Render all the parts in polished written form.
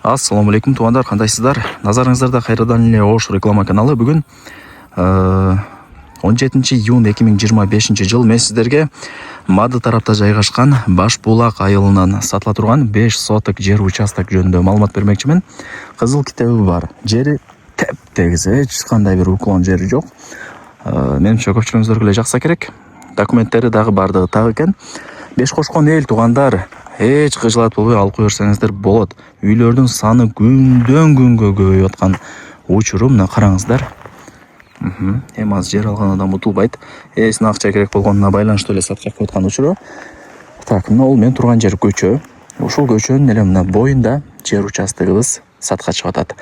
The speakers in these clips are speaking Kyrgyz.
Ассаламу алейкум туугандар, кандайсыздар? Назарыңыздарда кайрадан эле Ош реклама каналы. Бүгүн 17 июнь 2025 жыл мен сиздерге Мады тарапта жайгашкан Баш Булак айылынан сатыла турган 5 соток жер участок жөнүндө маалымат бермекчимин. Кызыл китеби бар. Жери теп-тегиз, эч кандай бир уклон жери жок. Менимче көпчүлүгүңүздөргө эле жакса керек. Документтери дагы бардыгы так экен. Беш кошкон эл туугандар, эч кыжылат болбой алып кое берсеңиздер болот. Үйлөрдүн саны күндөн күнгө көбөйүп аткан учуру мына караңыздар. Эми аз жер алган адам утулбайт. Эсине акча керек болгонуна байланыштуу эле сатка коюп аткан учуру. Так, мына ол мен турган жер көчө. Ушул көчөнүн эле мына боюнда жер участогубуз сатка чыгып атат.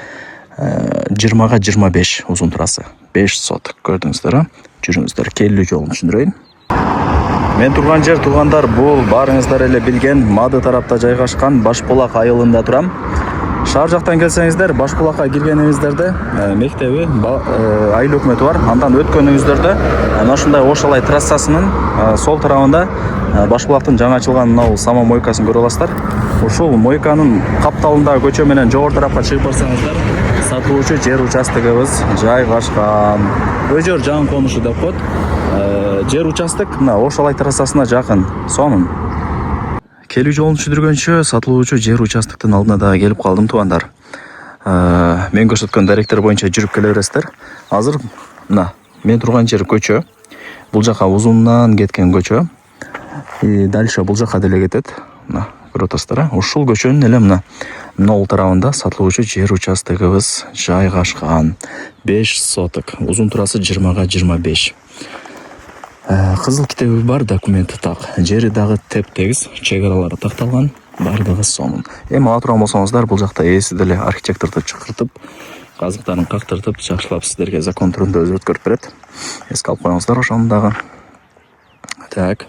20га 25 узун турасы. 5 соток көрдүңүздөр, жүрүңүздөр. Келүү жолун түшүндүрөйүн. Мен турган жер туугандар, бул баарыңыздар эле билген Мады тарапта жайгашкан Баш Булак айылында турам. Шаар жактан келсеңиздер, Баш Булакка киргениңиздерде мектеби, айыл өкмөтү бар. Андан өткөнүңүздөрдө ana ушундай Ошалай трассасынын сол тарабында Баш Булактын жаңы ачылган мына Само мойкасын көрүп аласыздар. Ушул мойканын капталындагы көчө менен жогору тарапка чыгып барсаңыздар, сатылуучу жер участогубуз жайгашкан. Өжөр жаңы конушу деп коет. Жер участок мына Ошалай трассасына жакын. Сонун. Келүү жолун түшүндүргөнчө сатылуучу жер участоктун алдына дагы келип калдым туугандар. Мен көрсөткөн даректер боюнча жүрүп келе бересиздер. Азыр мына мен турган жер көчө. Бул жака узундан кеткен көчө. Дальше бул жака деле кетет. Мына көрүп атасыздар. Ушул көчөнүн эле мына ол тарабында сатылуучу жер участогубуз жайгашкан. 5 соток. Узун турасы 20га 25. Кызыл китеби бар, документи так. Жери дагы теп-тегиз, чек аралары такталган, бардыгы сонун. Эми ала турган болсоңуздар, бул жакта эси деле архитекторду чакыртып, казыктарын кактыртып, жакшылап сиздерге закон түрүндө өзү өткөрүп берет. Эске алып коюңуздар ошону дагы. Так.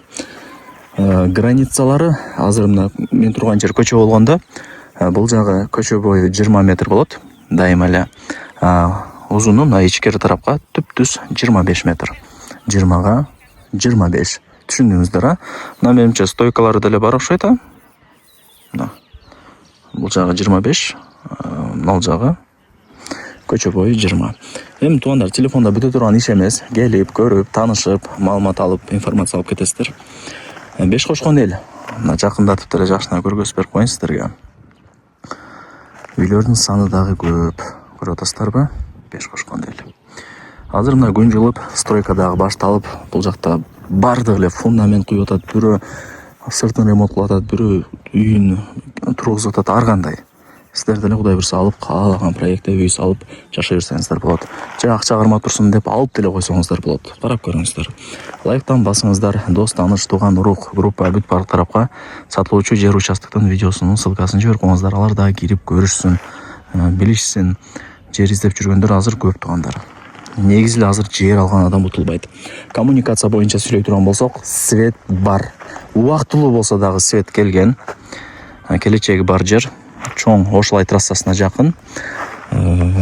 Границалары азыр мына мен турган жер көчө болгондо, бул жагы көчө бою 20 метр болот. Дайыма эле узуну мына ичкери тарапка түп-түз 25 метр. 20га 25. Түшүндүңүздөр, а? Мына менимче стойкалары деле бар окшойт, а? Мына. Бул жагы 25, мына жагы көчө бою 20. Эми туугандар, телефонда бүтө турган иш эмес. Келип, көрүп, таанышып, маалымат алып, информация алып кетесиздер. Беш кошкон эл. Мына жакындатып деле жакшына көргөзүп берип коеюн сиздерге. Үйлөрдүн саны дагы көп. Көрүп атасыздарбы? Беш кошкон эл. Азыр мына күн жылып, стройка дагы башталып, бул жакта бардыгы эле фундамент куюп атат, бирөө сыртын ремонт кылып атат, бирөө үйүн тургузуп атат, ар кандай. Сиздер деле Кудай буйрса алып, каалаган проектте үй салып жашай берсеңиздер болот. Же акча кармап турсун деп алып деле койсоңуздар болот. Карап көрүңүздөр. Лайктан басыңыздар, дос, тааныш, тууган, урук, группа бүт баардык тарапка сатылуучу жер участоктун видеосунун ссылкасын жиберип коюңуздар. Алар дагы кирип көрүшсүн, билишсин. Жер издеп жүргөндөр азыр көп туугандар. Негизи эле азыр жер алган адам утулбайт. Коммуникация боюнча сүйлөй турган болсок, свет бар. Убактылуу болсо дагы свет келген. Келечеги бар жер. Чоң Ошалай трассасына жакын.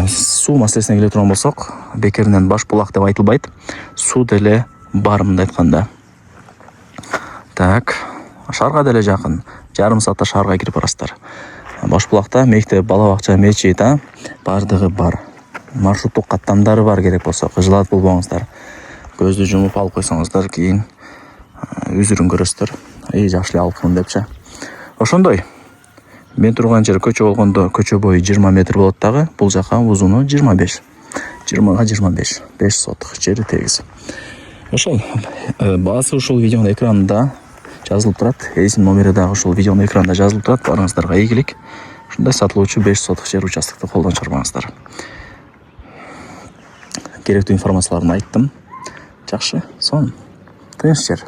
Суу маселесине келе турган болсок, бекеринен Баш Булак деп айтылбайт. Суу деле бар мындай айтканда. Так, шаарга деле жакын. Жарым саатта шаарга кирип барасыздар. Баш Булакта мектеп, бала бакча, мечит, бардыгы бар. Маршруттук каттамдары бар, керек болсо кыжылат болбоңуздар. Көздү жумуп алып койсоңуздар, кийин үзүрүн көрөсүздөр. Жакшы эле алыпмын депчи. Ошондой. Мен турган жер көчө болгондо көчө бою 20 метр болот дагы, бул жака узуну 25. 20га 25. 5 соток жери тегиз. Ошол баасы ушул видеонун экранында жазылып турат. Эсин номери дагы ушул видеонун экранында жазылып турат. Барыңыздарга ийгилик. Ушундай сатылуучу 5 соток жер участокты колдон чыгарбаңыздар. Керектүү информацияларын айттым. Жакшы, сонун. Тынч жер.